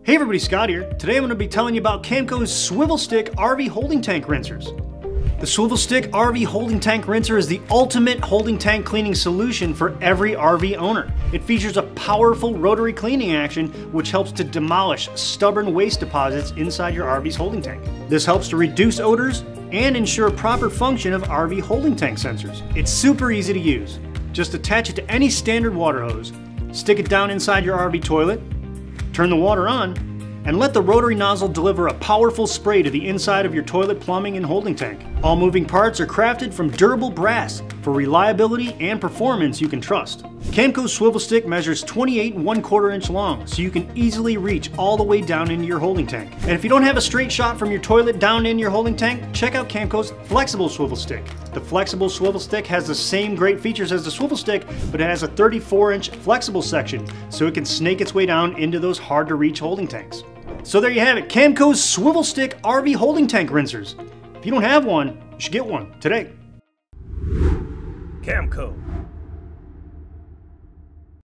Hey everybody, Scott here. Today I'm going to be telling you about Camco's Swivel Stik RV holding tank rinsers. The Swivel Stik RV holding tank rinser is the ultimate holding tank cleaning solution for every RV owner. It features a powerful rotary cleaning action which helps to demolish stubborn waste deposits inside your RV's holding tank. This helps to reduce odors and ensure proper function of RV holding tank sensors. It's super easy to use. Just attach it to any standard water hose, stick it down inside your RV toilet, turn the water on, and let the rotary nozzle deliver a powerful spray to the inside of your toilet, plumbing, and holding tank. All moving parts are crafted from durable brass for reliability and performance you can trust. Camco's Swivel Stik measures 28 1/4 inch long, so you can easily reach all the way down into your holding tank. And if you don't have a straight shot from your toilet down in your holding tank, check out Camco's Flexible Swivel Stik. The Flexible Swivel Stik has the same great features as the Swivel Stik, but it has a 34-inch flexible section, so it can snake its way down into those hard-to-reach holding tanks. So there you have it, Camco's Swivel Stik RV holding tank rinsers. If you don't have one, you should get one today. Camco,